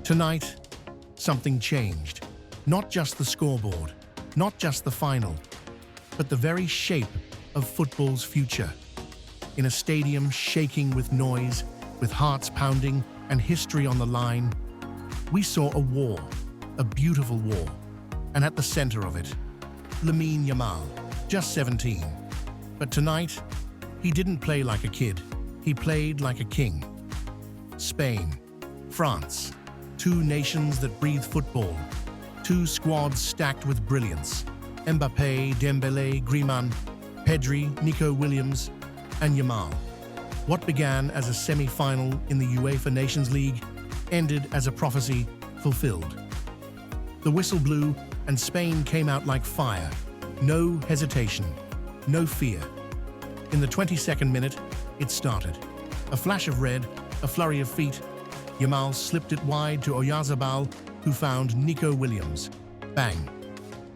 Tonight, something changed. Not just the scoreboard, not just the final, but the very shape of football's future. In a stadium shaking with noise, with hearts pounding and history on the line, we saw a war, a beautiful war, and at the center of it, YAMAL, just 17. But tonight, he didn't play like a kid, he played like a king. Spain, France, two nations that breathe football, two squads stacked with brilliance. Mbappé, Dembele, Griezmann, Pedri, Nico Williams, and YAMAL. What began as a semi-final in the UEFA Nations League ended as a prophecy fulfilled. The whistle blew and Spain came out like fire. No hesitation, no fear. In the 22nd minute, it started. A flash of red, a flurry of feet. YAMAL slipped it wide to Oyarzabal, who found Nico Williams. Bang.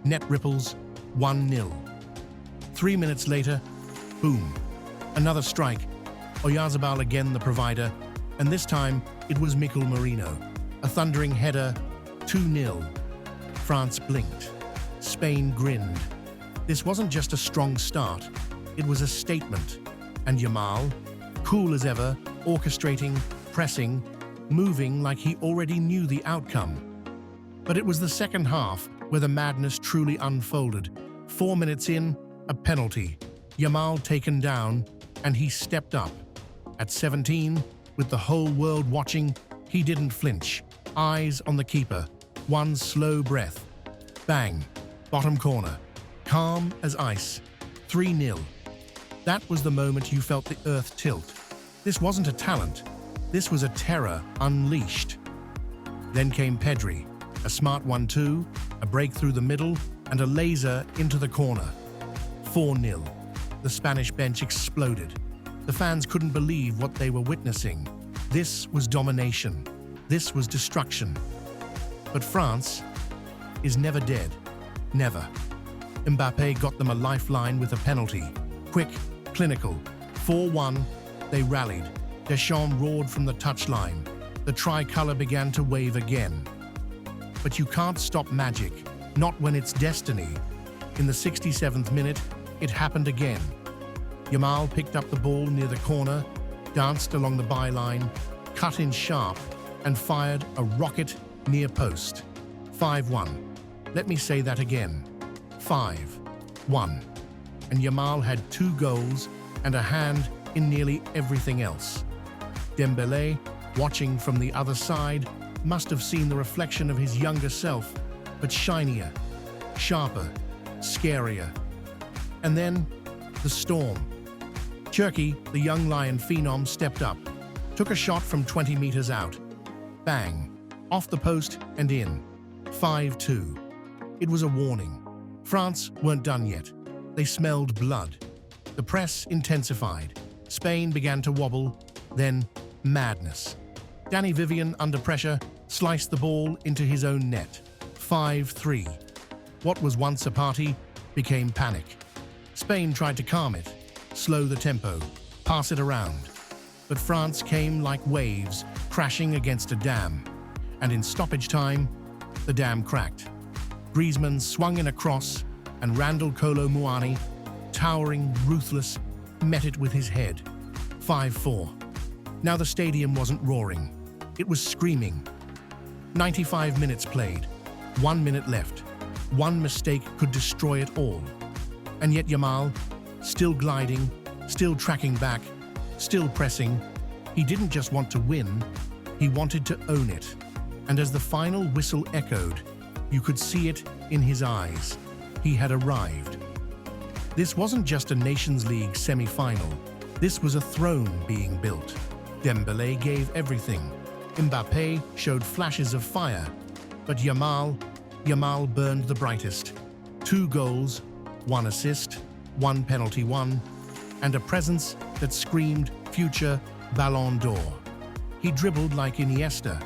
Net ripples, 1-0. 3 minutes later, boom. Another strike. Oyarzabal again the provider, and this time it was Mikel Merino. A thundering header, 2-0. France blinked. Spain grinned. This wasn't just a strong start, it was a statement. And YAMAL, cool as ever, orchestrating, pressing, moving like he already knew the outcome. But it was the second half where the madness truly unfolded. 4 minutes in, a penalty. YAMAL taken down, and he stepped up. At 17, with the whole world watching, he didn't flinch. Eyes on the keeper. One slow breath. Bang. Bottom corner. Calm as ice. 3-0. That was the moment you felt the earth tilt. This wasn't a talent. This was a terror unleashed. Then came Pedri. A smart 1-2, a break through the middle, and a laser into the corner. 4-0. The Spanish bench exploded. The fans couldn't believe what they were witnessing. This was domination. This was destruction. But France is never dead. Never. Mbappé got them a lifeline with a penalty. Quick, clinical. 4-1, they rallied. Deschamps roared from the touchline. The tricolour began to wave again. But you can't stop magic, not when it's destiny. In the 67th minute, it happened again. YAMAL picked up the ball near the corner, danced along the byline, cut in sharp, and fired a rocket near post. 5-1. Let me say that again. 5-1. And YAMAL had 2 goals and a hand in nearly everything else. Dembele, watching from the other side, must have seen the reflection of his younger self, but shinier, sharper, scarier. And then, the storm. Cherki, the young Lion phenom, stepped up, took a shot from 20 meters out. Bang, off the post and in. 5-2. It was a warning. France weren't done yet. They smelled blood. The press intensified. Spain began to wobble, then madness. Danny Vivian, under pressure, sliced the ball into his own net. 5-3. What was once a party became panic. Spain tried to calm it, slow the tempo, pass it around. But France came like waves crashing against a dam. And in stoppage time, the dam cracked. Griezmann swung in a cross, and Randall Kolo Muani, towering, ruthless, met it with his head. 5-4. Now the stadium wasn't roaring. It was screaming. 95 minutes played. 1 minute left. One mistake could destroy it all. And yet YAMAL, still gliding, still tracking back, still pressing, he didn't just want to win, he wanted to own it. And as the final whistle echoed, you could see it in his eyes. He had arrived. This wasn't just a Nations League semi-final. This was a throne being built. Dembele gave everything. Mbappé showed flashes of fire. But YAMAL burned the brightest. 2 goals, 1 assist, 1 penalty won, and a presence that screamed future Ballon d'Or. He dribbled like Iniesta,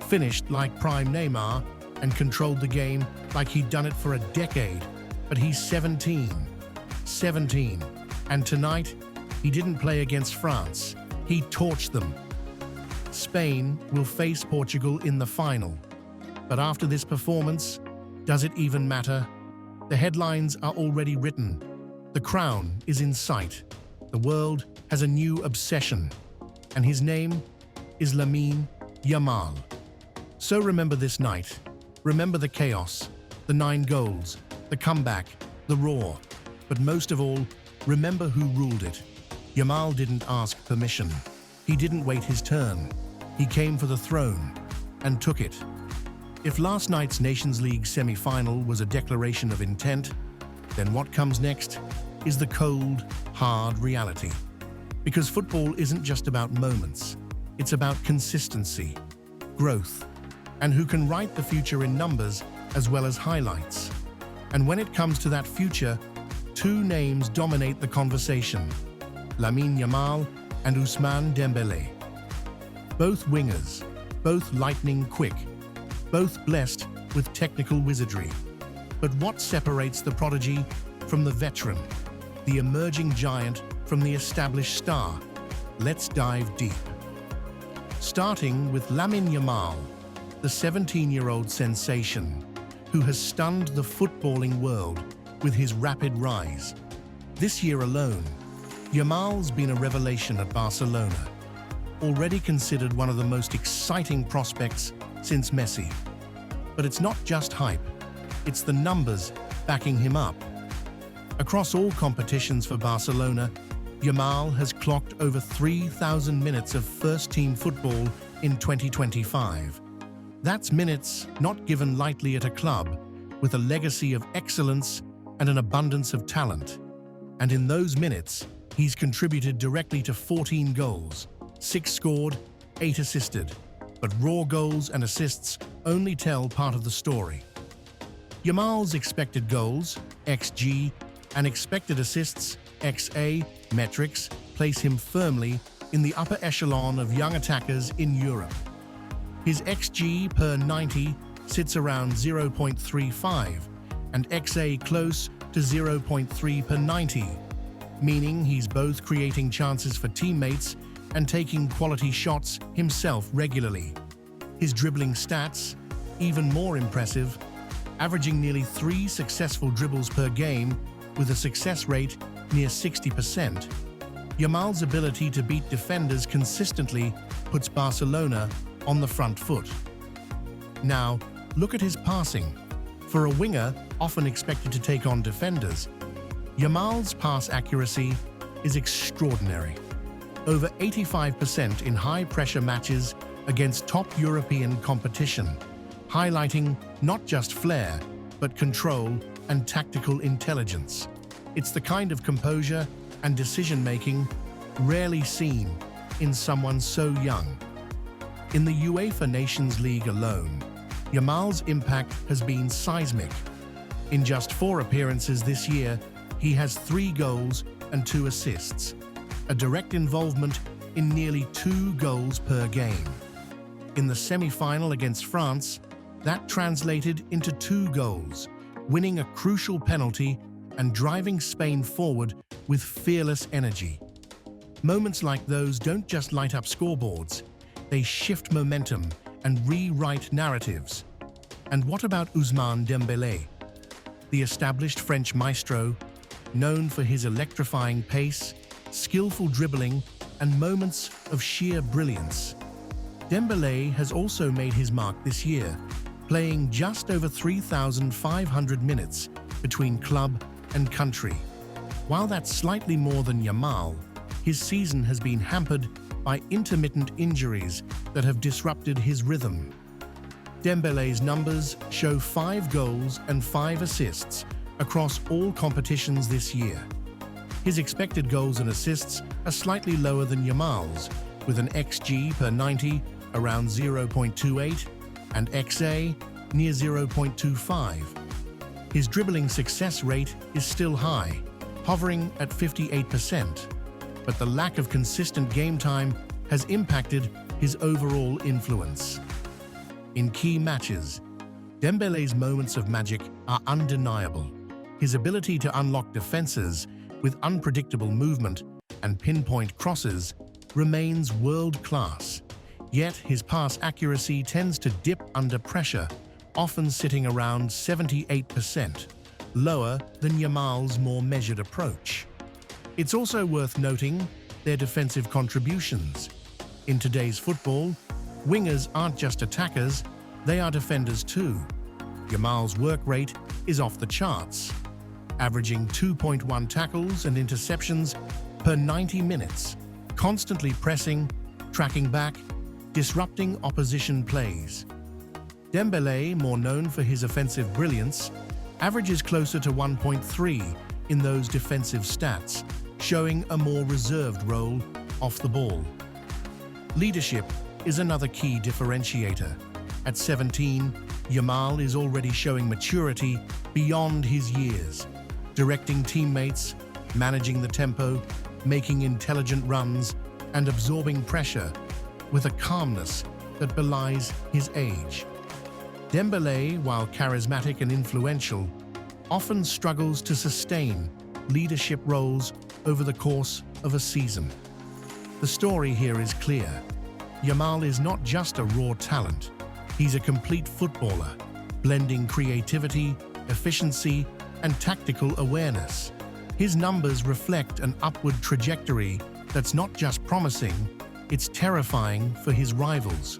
finished like prime Neymar, and controlled the game like he'd done it for a decade. But he's 17. 17. And tonight, he didn't play against France. He torched them. Spain will face Portugal in the final. But after this performance, does it even matter? The headlines are already written. The crown is in sight. The world has a new obsession, and his name is Lamine Yamal. So remember this night. Remember the chaos, the 9 goals, the comeback, the roar. But most of all, remember who ruled it. Yamal didn't ask permission. He didn't wait his turn. He came for the throne and took it. If last night's Nations League semi-final was a declaration of intent, then what comes next is the cold, hard reality. Because football isn't just about moments. It's about consistency, growth, and who can write the future in numbers as well as highlights. And when it comes to that future, 2 names dominate the conversation: Lamine Yamal and Ousmane Dembele. Both wingers, both lightning quick, both blessed with technical wizardry. But what separates the prodigy from the veteran, the emerging giant from the established star? Let's dive deep. Starting with Lamine Yamal, the 17-year-old sensation, who has stunned the footballing world with his rapid rise. This year alone, Yamal's been a revelation at Barcelona, already considered one of the most exciting prospects since Messi. But it's not just hype, it's the numbers backing him up. Across all competitions for Barcelona, Yamal has clocked over 3,000 minutes of first-team football in 2025. That's minutes not given lightly at a club, with a legacy of excellence and an abundance of talent. And in those minutes, he's contributed directly to 14 goals, 6 scored, 8 assisted. But raw goals and assists only tell part of the story. Yamal's expected goals, XG, and expected assists, XA, metrics place him firmly in the upper echelon of young attackers in Europe. His XG per 90 sits around 0.35 and XA close to 0.3 per 90, meaning he's both creating chances for teammates and taking quality shots himself regularly. His dribbling stats, even more impressive, averaging nearly 3 successful dribbles per game with a success rate near 60%. Yamal's ability to beat defenders consistently puts Barcelona on the front foot. Now, look at his passing. For a winger often expected to take on defenders, Yamal's pass accuracy is extraordinary. Over 85% in high-pressure matches against top European competition, highlighting not just flair, but control and tactical intelligence. It's the kind of composure and decision-making rarely seen in someone so young. In the UEFA Nations League alone, Yamal's impact has been seismic. In just 4 appearances this year, he has 3 goals and 2 assists, a direct involvement in nearly 2 goals per game. In the semi-final against France, that translated into 2 goals, winning a crucial penalty and driving Spain forward with fearless energy. Moments like those don't just light up scoreboards, they shift momentum and rewrite narratives. And what about Ousmane Dembele? The established French maestro, known for his electrifying pace, skillful dribbling, and moments of sheer brilliance. Dembele has also made his mark this year, playing just over 3,500 minutes between club and country. While that's slightly more than Yamal, his season has been hampered by intermittent injuries that have disrupted his rhythm. Dembele's numbers show 5 goals and 5 assists across all competitions this year. His expected goals and assists are slightly lower than Yamal's, with an XG per 90 around 0.28 and XA near 0.25. His dribbling success rate is still high, hovering at 58%, but the lack of consistent game time has impacted his overall influence. In key matches, Dembele's moments of magic are undeniable. His ability to unlock defenses with unpredictable movement and pinpoint crosses remains world-class. Yet his pass accuracy tends to dip under pressure, often sitting around 78%, lower than YAMAL's more measured approach. It's also worth noting their defensive contributions. In today's football, wingers aren't just attackers, they are defenders too. YAMAL's work rate is off the charts, averaging 2.1 tackles and interceptions per 90 minutes, constantly pressing, tracking back, disrupting opposition plays. Dembele, more known for his offensive brilliance, averages closer to 1.3 in those defensive stats, showing a more reserved role off the ball. Leadership is another key differentiator. At 17, YAMAL is already showing maturity beyond his years, directing teammates, managing the tempo, making intelligent runs, and absorbing pressure with a calmness that belies his age. Dembele, while charismatic and influential, often struggles to sustain leadership roles over the course of a season. The story here is clear. YAMAL is not just a raw talent, he's a complete footballer, blending creativity, efficiency, and tactical awareness. His numbers reflect an upward trajectory that's not just promising, it's terrifying for his rivals.